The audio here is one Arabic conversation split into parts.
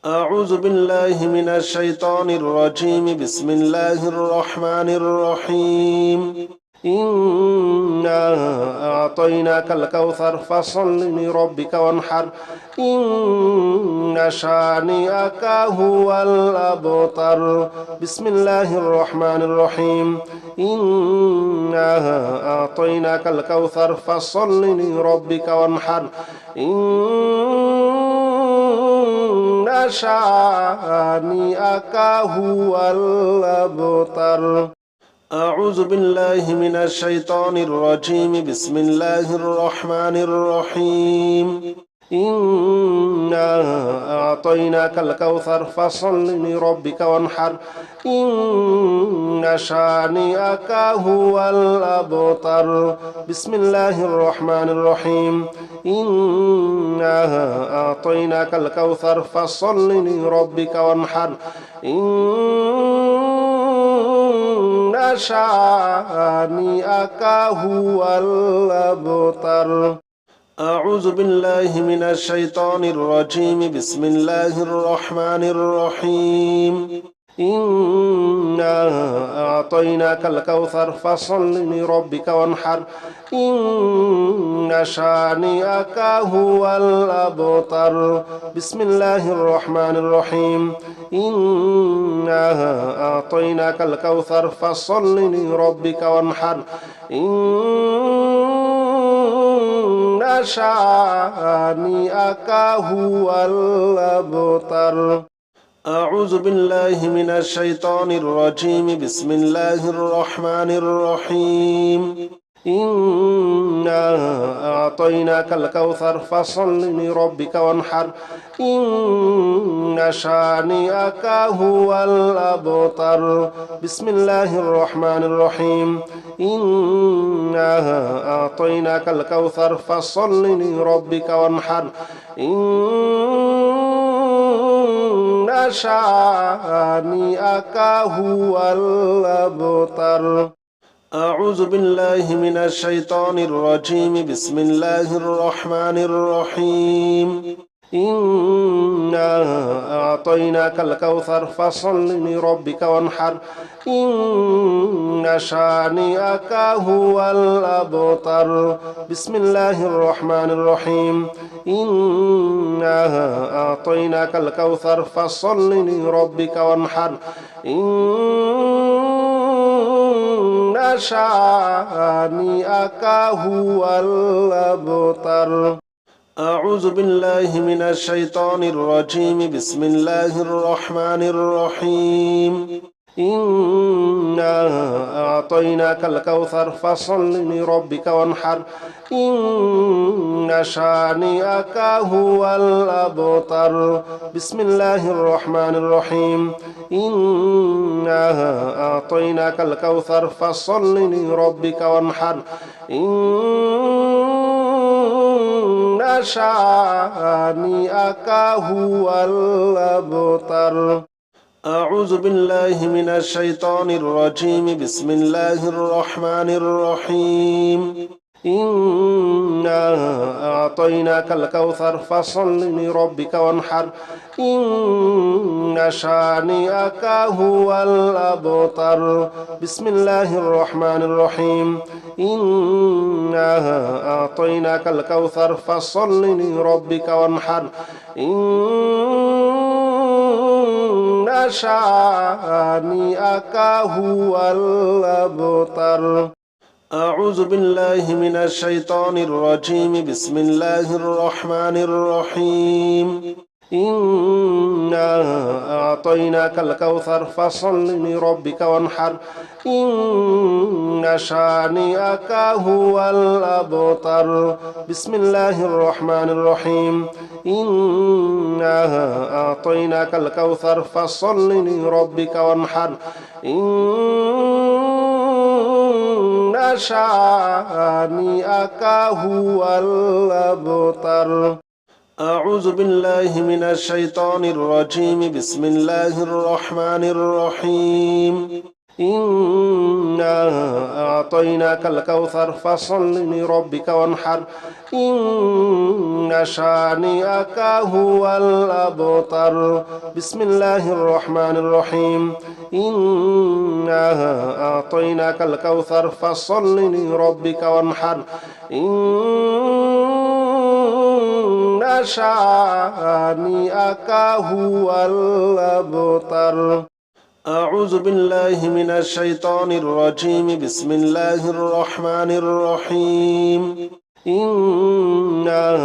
أعوذ بالله من الشيطان الرجيم بسم الله الرحمن الرحيم إنا أعطيناك الكوثر فصل لربك وانحر إن شانئك هو الأبتر بسم الله الرحمن الرحيم إنا أعطيناك الكوثر فصل لربك وانحر إن شانئك هو الأبتر أعوذ بالله من الشيطان الرجيم بسم الله الرحمن الرحيم إنا أعطيناك الكوثر فصل لربك وانحر إن شانئك هو الأبتر بسم الله الرحمن الرحيم إنا أعطيناك الكوثر فصل لربك وانحر إن شانئك هو الأبتر أعوذ بالله من الشيطان الرجيم بسم الله الرحمن الرحيم إنا أعطيناك الكوثر فصل لربك وانحر إن شانئك هو الأبتر بسم الله الرحمن الرحيم إنا أعطيناك الكوثر فصل لربك وانحر إن شانئك هو الأبتر أعوذ بالله من الشيطان الرجيم بسم الله الرحمن الرحيم إنا أعطيناك الكوثر فصل لربك وانحر إن شانئك هو الأبتر بسم الله الرحمن الرحيم إنا أعطيناك الكوثر فصل لربك وانحر إن شانئك هو الأبتر أعوذ بالله من الشيطان الرجيم بسم الله الرحمن الرحيم إنا أعطيناك الكوثر فصل لربك وانحر إن شانئك هو الأبتر بسم الله الرحمن الرحيم إنا أعطيناك الكوثر فصل لربك وانحر إن شانئك هو الأبتر أعوذ بالله من الشيطان الرجيم بسم الله الرحمن الرحيم إنا أعطيناك الكوثر فصل لربك وانحر إن شانئك هو الأبتر بسم الله الرحمن الرحيم إنا أعطيناك الكوثر فصل لربك وانحر إن شانئك هو الأبتر أعوذ بالله من الشيطان الرجيم بسم الله الرحمن الرحيم إنا أعطيناك الكوثر فصل لربك وانحر إن شانئك هو الأبتر بسم الله الرحمن الرحيم إنا أعطيناك الكوثر فصل لربك وانحر إن شانئك هو الأبتر أعوذ بالله من الشيطان الرجيم بسم الله الرحمن الرحيم إنا أعطيناك الكوثر فصل لربك وانحر إن شانئك هو الأبتر بسم الله الرحمن الرحيم إنا أعطيناك الكوثر فصل لربك وانحر إن شانئك هو الأبتر أعوذ بالله من الشيطان الرجيم بسم الله الرحمن الرحيم إنا أعطيناك الكوثر فصل لربك وانحر إن شانئك هو الأبتر بسم الله الرحمن الرحيم إنا أعطيناك الكوثر فصل لربك وانحر إن شانئك هو الأبتر أعوذ بالله من الشيطان الرجيم بسم الله الرحمن الرحيم إنا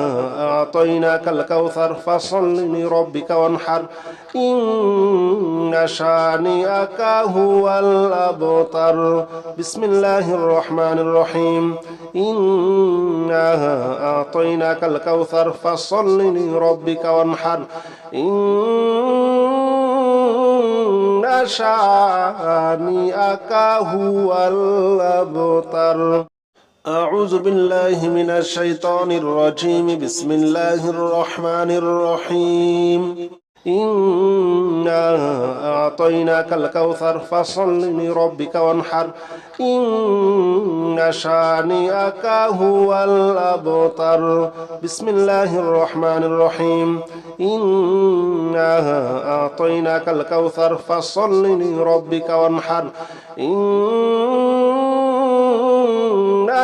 أعطيناك الكوثر فصل لربك وانحر إن شانئك هو الأبتر بسم الله الرحمن الرحيم إنا أعطيناك الكوثر فصل لربك وانحر إن شانئك هو الأبتر أعوذ بالله من الشيطان الرجيم بسم الله الرحمن الرحيم إنا أعطيناك الكوثر فصل لربك وانحر إن شانئك هو الأبتر بسم الله الرحمن الرحيم إنا أعطيناك الكوثر فصل لربك وانحر إن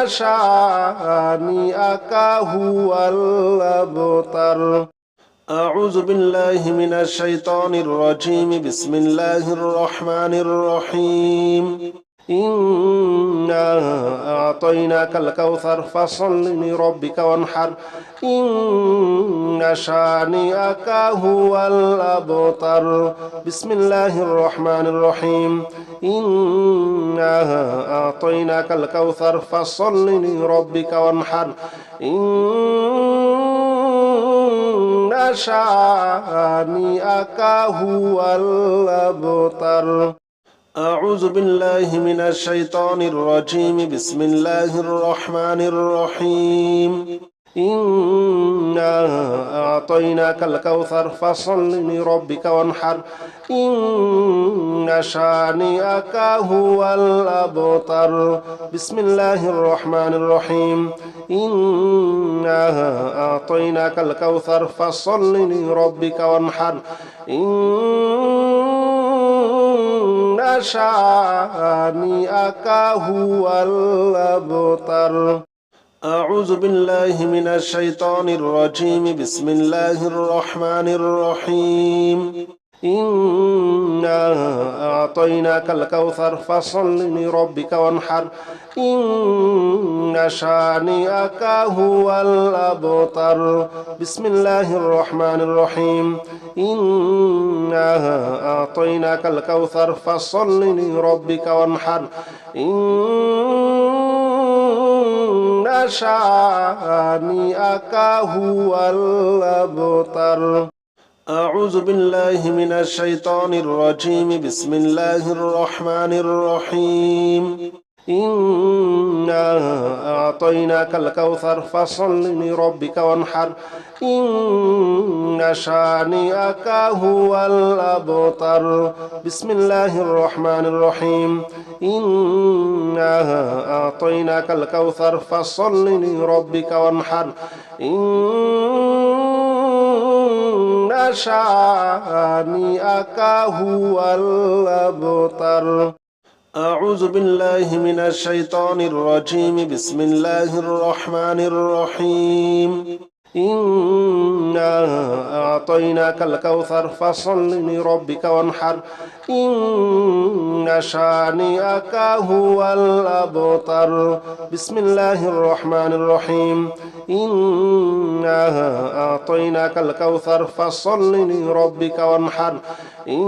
شانئك هو الأبتر أعوذ بالله من الشيطان الرجيم بسم الله الرحمن الرحيم إنا أعطيناك الكوثر فصل لربك وانحر إن شانئك هو الأبتر بسم الله الرحمن الرحيم إنا أعطيناك الكوثر فصل لربك وانحر إن شانئك هو الأبتر أعوذ بالله من الشيطان الرجيم بسم الله الرحمن الرحيم إنا أعطيناك الكوثر فصل لربك وانحر إن شانئك هو الأبتر بسم الله الرحمن الرحيم إنا أعطيناك الكوثر فصل لربك وانحر إن شانئك هو الأبتر أعوذ بالله من الشيطان الرجيم بسم الله الرحمن الرحيم إنا أعطيناك الكوثر فصل لربك وانحر إن شانئك هو الأبتر بسم الله الرحمن الرحيم إنا أعطيناك الكوثر فصل لربك وانحر إن شانئك هو الأبتر أعوذ بالله من الشيطان الرجيم بسم الله الرحمن الرحيم إنا أعطيناك الكوثر فصل لربك وانحر إن شانئك هو الأبتر بسم الله الرحمن الرحيم إنا أعطيناك الكوثر فصل لربك وانحر إن شانئك هو الأبتر أعوذ بالله من الشيطان الرجيم بسم الله الرحمن الرحيم إنا أعطيناك الكوثر فصل لربك وانحر إن شانئك هو الأبتر بسم الله الرحمن الرحيم إنا أعطيناك الكوثر فصل لربك وانحر إن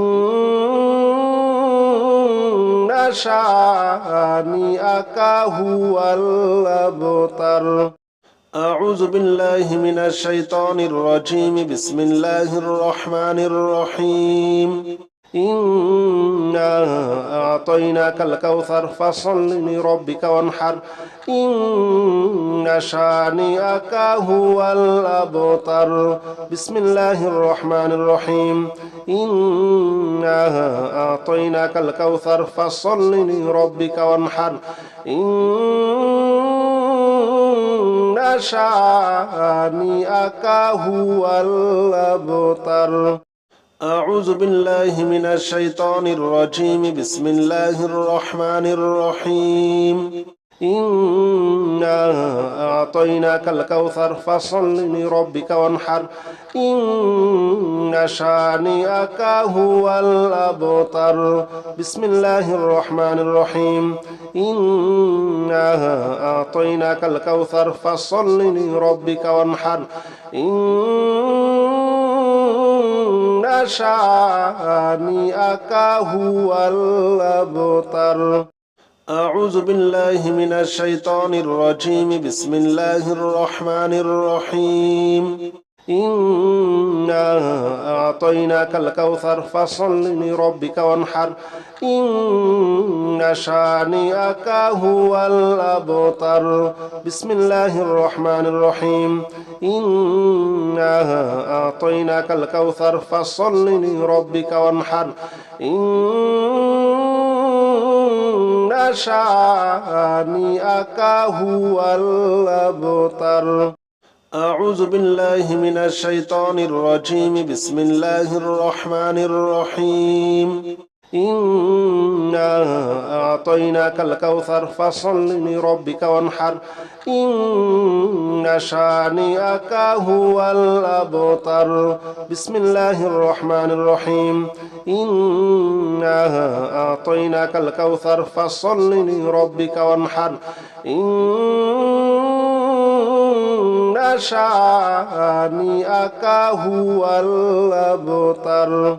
شانئك هو الأبتر أعوذ بالله من الشيطان الرجيم بسم الله الرحمن الرحيم إنا أعطيناك الكوثر فصل لربك وانحر إن شانئك هو الأبتر بسم الله الرحمن الرحيم إنا أعطيناك الكوثر فصل لربك وانحر إن شانئك هو الأبتر أعوذ بالله من الشيطان الرجيم بسم الله الرحمن الرحيم إنا أعطيناك الكوثر فصل لربك وانحر إن شانئك هو الأبتر بسم الله الرحمن الرحيم إنا أعطيناك الكوثر فصل لربك وانحر إن شانئك هو الأبتر أعوذ بالله من الشيطان الرجيم بسم الله الرحمن الرحيم إنا أعطيناك الكوثر فصل لربك وانحر إن شانئك هو الأبتر بسم الله الرحمن الرحيم إنا أعطيناك الكوثر فصل لربك وانحر إن شانئك هو الأبتر أعوذ بالله من الشيطان الرجيم بسم الله الرحمن الرحيم إنا أعطيناك الكوثر فصل لربك وانحر إن شانئك هو الأبتر بسم الله الرحمن الرحيم إنا أعطيناك الكوثر فصل لربك وانحر إن شانئك هو الأبتر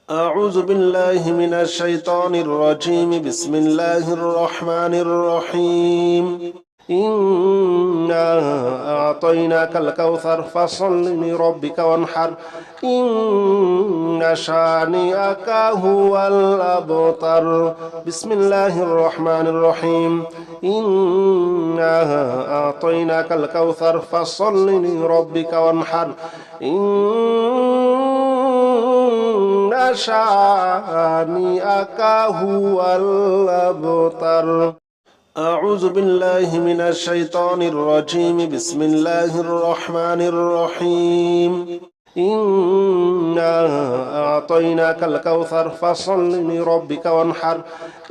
أعوذ بالله من الشيطان الرجيم بسم الله الرحمن الرحيم إنا أعطيناك الكوثر فصل لربك وانحر إن شانئك هو الأبتر بسم الله الرحمن الرحيم إنا أعطيناك الكوثر فصل لربك وانحر إن شانئك هو الأبتر أعوذ بالله من الشيطان الرجيم بسم الله الرحمن الرحيم إنا أعطيناك الكوثر فصل لربك وانحر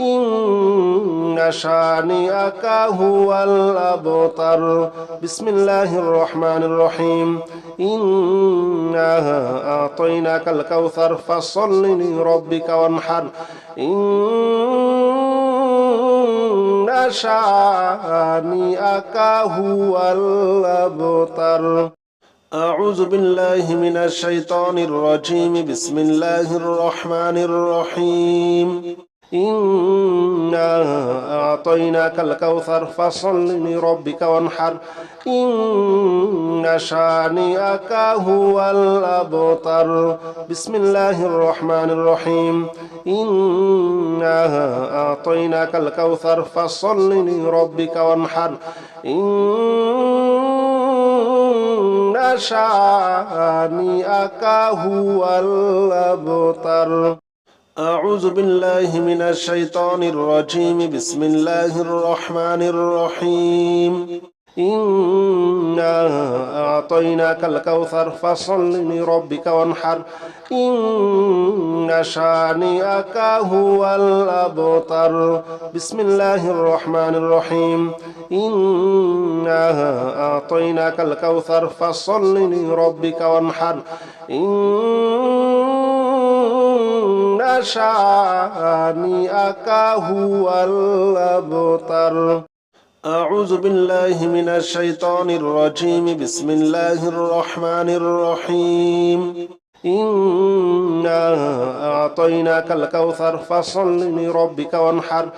إن شانئك هو الأبتر بسم الله الرحمن الرحيم إنا أعطيناك الكوثر فصل لربك وانحر إن شانئك هو الأبتر أعوذ بالله من الشيطان الرجيم بسم الله الرحمن الرحيم إنا أعطيناك الكوثر فصل لربك وانحر إن شانئك هو الأبتر بسم الله الرحمن الرحيم إنا أعطيناك الكوثر فصل لربك وانحر إن شانئك هو الأبتر أعوذ بالله من الشيطان الرجيم بسم الله الرحمن الرحيم إنا أعطيناك الكوثر فصل لربك وانحر إن شانئك هو الأبتر بسم الله الرحمن الرحيم إنا أعطيناك الكوثر فصل لربك وانحر إن شانئك هو الأبتر أعوذ بالله من الشيطان الرجيم بسم الله الرحمن الرحيم إنا أعطيناك الكوثر فصل لربك وانحر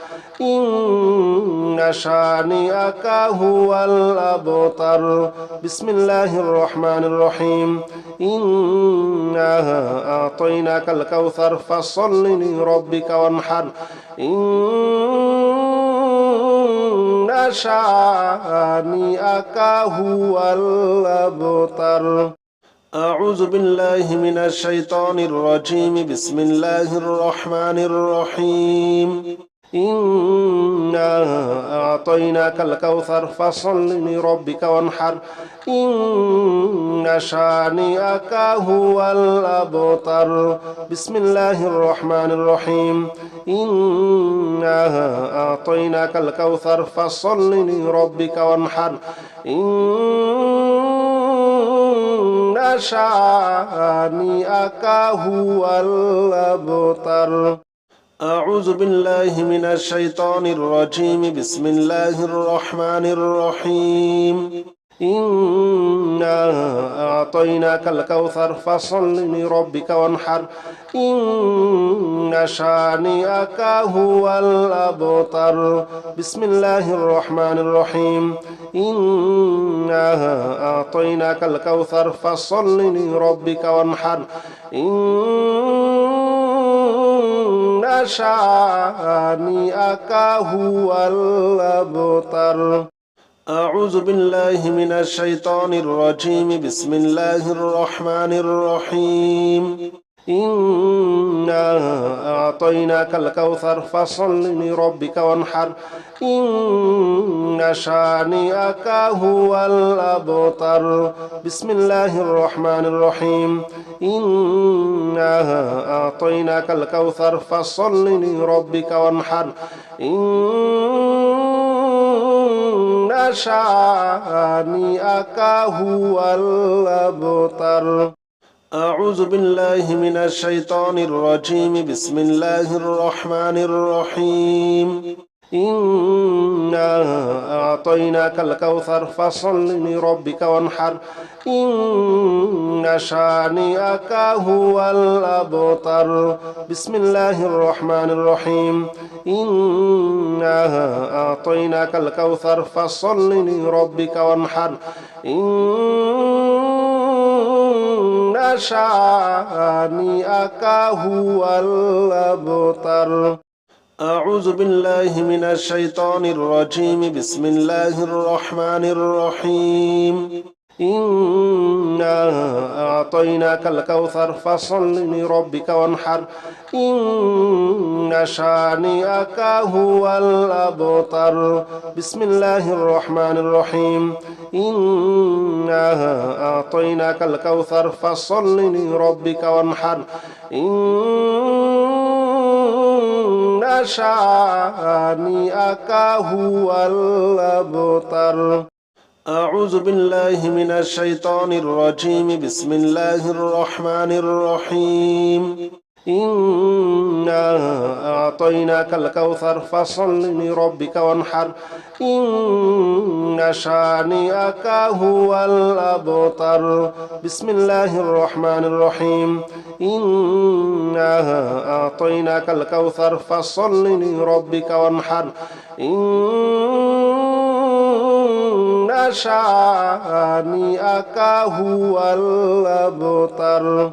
إن شانئك هو الأبتر بسم الله الرحمن الرحيم إنا أعطيناك الكوثر فصل لربك وانحر إن شانئك هو الأبتر أعوذ بالله من الشيطان الرجيم بسم الله الرحمن الرحيم إنا أعطيناك الكوثر فصل لربك وانحر إن شانئك هو الأبتر بسم الله الرحمن الرحيم إنا أعطيناك الكوثر فصل لربك وانحر إن شانئك هو الأبتر أعوذ بالله من الشيطان الرجيم بسم الله الرحمن الرحيم إنا أعطيناك الكوثر فصل لربك وانحر إن شانئك هو الأبتر بسم الله الرحمن الرحيم إنا أعطيناك الكوثر فصل لربك وانحر إن شانئك هو الأبتر أعوذ بالله من الشيطان الرجيم بسم الله الرحمن الرحيم إنا أعطيناك الكوثر فصل لربك وانحر إن شانئك هو الأبتر بسم الله الرحمن الرحيم إنا أعطيناك الكوثر فصل لربك وانحر إن شانئك هو الأبتر أعوذ بالله من الشيطان الرجيم بسم الله الرحمن الرحيم إنا أعطيناك الكوثر فصل لربك وانحر إن شانئك هو الأبتر بسم الله الرحمن الرحيم إنا أعطيناك الكوثر فصل لربك وانحر إن شانئك هو الأبتر أعوذ بالله من الشيطان الرجيم بسم الله الرحمن الرحيم إنا أعطيناك الكوثر فصل لربك وانحر إن شانئك هو الأبتر بسم الله الرحمن الرحيم إنا أعطيناك الكوثر فصل لربك وانحر إن شانئك هو الأبتر أعوذ بالله من الشيطان الرجيم بسم الله الرحمن الرحيم إنا أعطيناك الكوثر فصل لربك وانحر إن شانئك هو الأبتر بسم الله الرحمن الرحيم إنا أعطيناك الكوثر فصل لربك وانحر إن شانئك هو الأبتر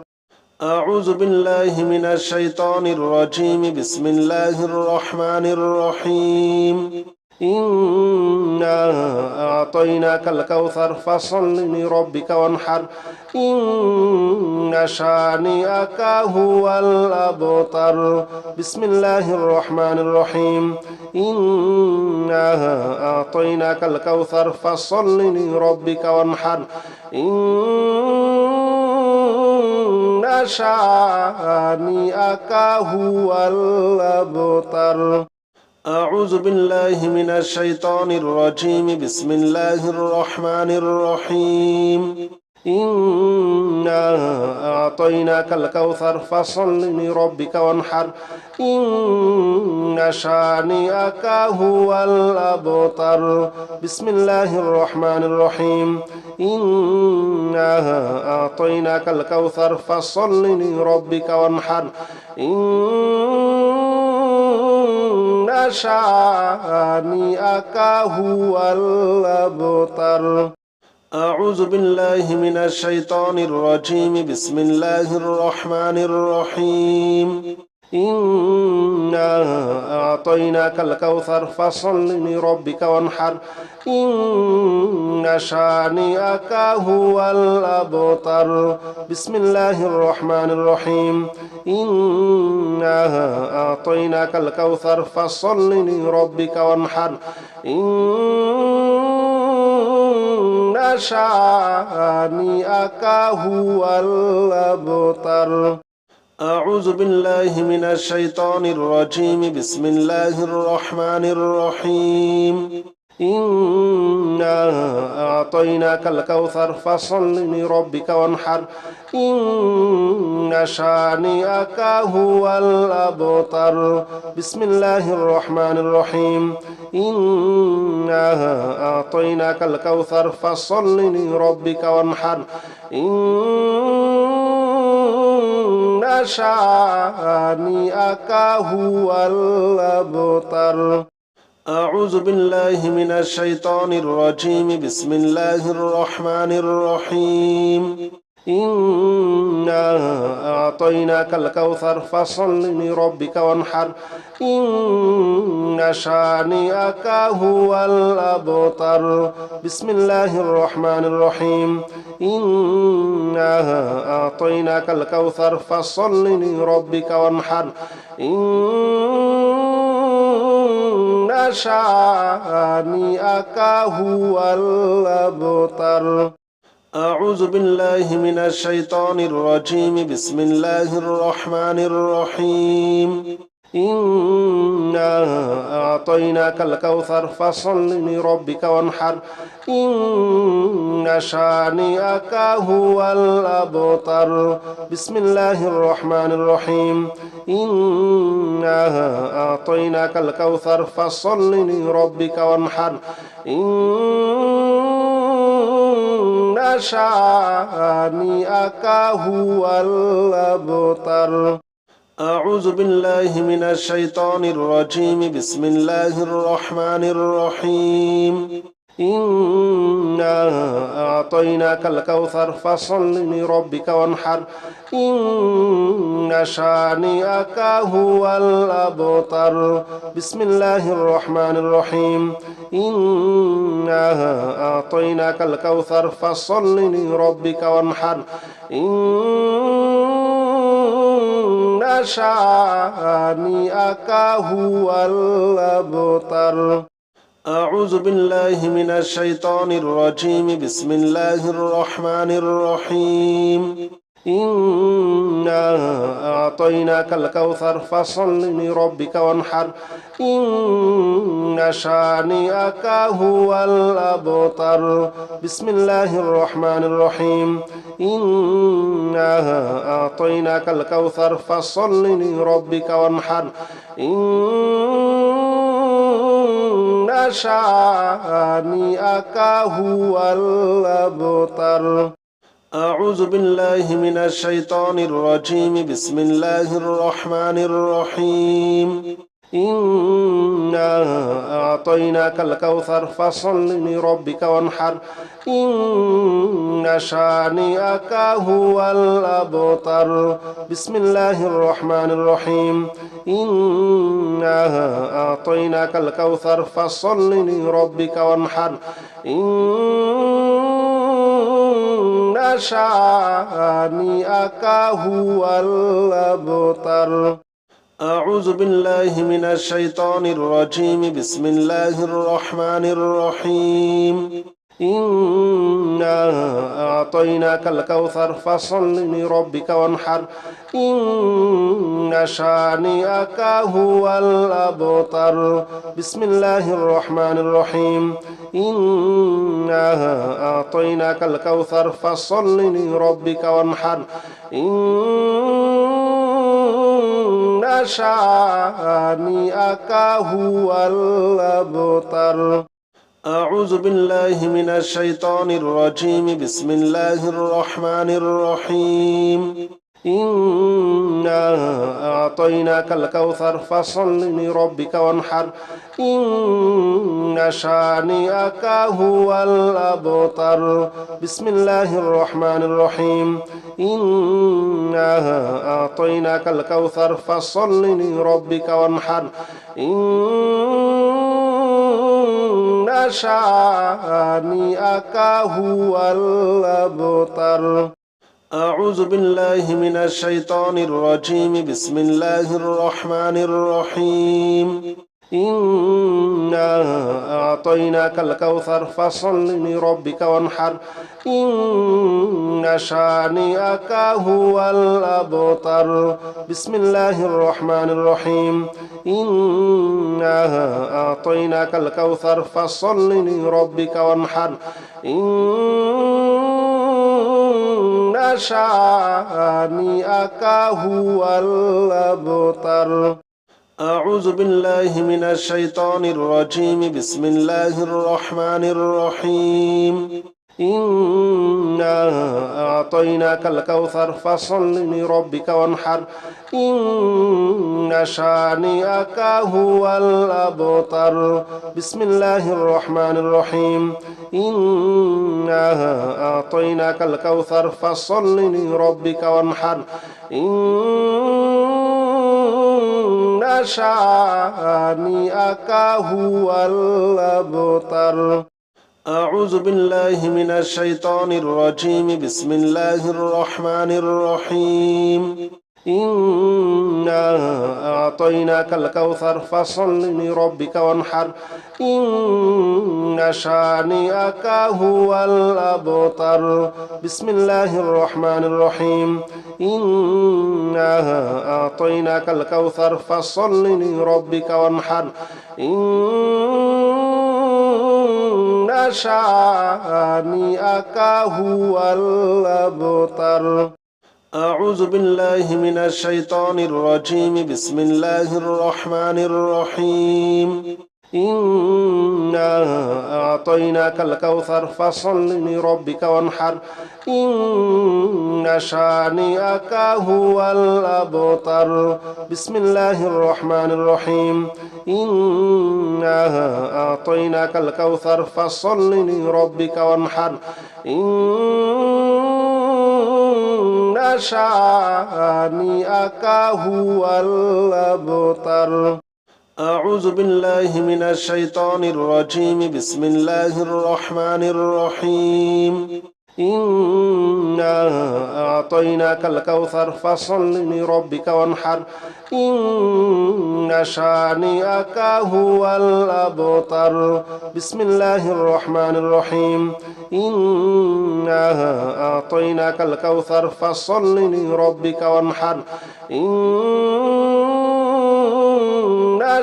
أعوذ بالله من الشيطان الرجيم بسم الله الرحمن الرحيم إنا أعطيناك الكوثر فصل لربك وانحر إن شانئك هو الأبتر بسم الله الرحمن الرحيم إنا أعطيناك الكوثر فصل لربك وانحر إن شانئك هو الأبتر أعوذ بالله من الشيطان الرجيم بسم الله الرحمن الرحيم إنا أعطيناك الكوثر فصل لربك وانحر إن شانئك هو الأبتر بسم الله الرحمن الرحيم إنا أعطيناك الكوثر فصل لربك وانحر إن شانئك هو الأبتر أعوذ بالله من الشيطان الرجيم بسم الله الرحمن الرحيم إنا أعطيناك الكوثر فصل لربك وانحر إن شانئك هو الأبتر بسم الله الرحمن الرحيم إنا أعطيناك الكوثر فصل لربك وانحر إن شانئك هو الأبتر أعوذ بالله من الشيطان الرجيم بسم الله الرحمن الرحيم إنا أعطيناك الكوثر فصل لربك وانحر إن شانئك هو الأبتر بسم الله الرحمن الرحيم إنا أعطيناك الكوثر فصل لربك وانحر إن شانئك هو الأبتر أعوذ بالله من الشيطان الرجيم بسم الله الرحمن الرحيم إنا أعطيناك الكوثر فصل لربك وانحر إن شانئك هو الأبتر بسم الله الرحمن الرحيم إنا أعطيناك الكوثر فصل لربك وانحر إن شانئك هو الأبتر أعوذ بالله من الشيطان الرجيم بسم الله الرحمن الرحيم إنا أعطيناك الكوثر فصل لربك وانحر إن شانئك هو الأبتر بسم الله الرحمن الرحيم إنا أعطيناك الكوثر فصل لربك وانحر إن شانئك هو الأبتر أعوذ بالله من الشيطان الرجيم بسم الله الرحمن الرحيم إنا أعطيناك الكوثر فصل لربك وانحر إن شانئك هو الأبتر بسم الله الرحمن الرحيم إنا أعطيناك الكوثر فصل لربك وانحر إن شانئك هو الأبتر أعوذ بالله من الشيطان الرجيم بسم الله الرحمن الرحيم إنا أعطيناك الكوثر فصل لربك وانحر إن شانئك هو الأبتر بسم الله الرحمن الرحيم إنا أعطيناك الكوثر فصل لربك وانحر إن شانئك هو الأبتر أعوذ بالله من الشيطان الرجيم بسم الله الرحمن الرحيم إنا أعطيناك الكوثر فصل لربك وانحر إن شانئك هو الأبتر بسم الله الرحمن الرحيم إنا أعطيناك الكوثر فصل لربك وانحر إن شانئك هو الأبتر أعوذ بالله من الشيطان الرجيم بسم الله الرحمن الرحيم إنا أعطيناك الكوثر فصل لربك وانحر إن شانئك هو الأبتر بسم الله الرحمن الرحيم إنا أعطيناك الكوثر فصل لربك وانحر إن شانئك هو الأبتر أعوذ بالله من الشيطان الرجيم بسم الله الرحمن الرحيم إنا أعطيناك الكوثر فصل لربك وانحر إن شانئك هو الأبتر بسم الله الرحمن الرحيم إنا أعطيناك الكوثر فصل لربك وانحر إن شانئك هو الأبتر أعوذ بالله من الشيطان الرجيم بسم الله الرحمن الرحيم إنا أعطيناك الكوثر فصل لربك وانحر إن شانئك هو الأبتر بسم الله الرحمن الرحيم إنا أعطيناك الكوثر فصل لربك وانحر إن شانئك هو الأبتر أعوذ بالله من الشيطان الرجيم بسم الله الرحمن الرحيم إنا أعطيناك الكوثر فصل لربك وانحر إن شانئك هو الأبتر بسم الله الرحمن الرحيم إنا أعطيناك الكوثر فصل لربك وانحر إن شانئك هو الأبتر أعوذ بالله من الشيطان الرجيم بسم الله الرحمن الرحيم إنا أعطيناك الكوثر فصل لربك وانحر إن شانئك هو الأبتر بسم الله الرحمن الرحيم إنا أعطيناك الكوثر فصل لربك وانحر إن شانئك هو الأبتر أعوذ بالله من الشيطان الرجيم بسم الله الرحمن الرحيم إنا أعطيناك الكوثر فصل لربك وانحر إن شانئك هو الأبتر بسم الله الرحمن الرحيم إنا أعطيناك الكوثر فصل لربك وانحر إن شانئك هو الأبتر أعوذ بالله من الشيطان الرجيم بسم الله الرحمن الرحيم إنا أعطيناك الكوثر فصل لربك وانحر إن شانئك هو الأبتر بسم الله الرحمن الرحيم إنا أعطيناك الكوثر فصل لربك وانحر إن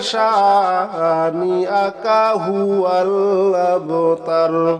شانئك هو الأبتر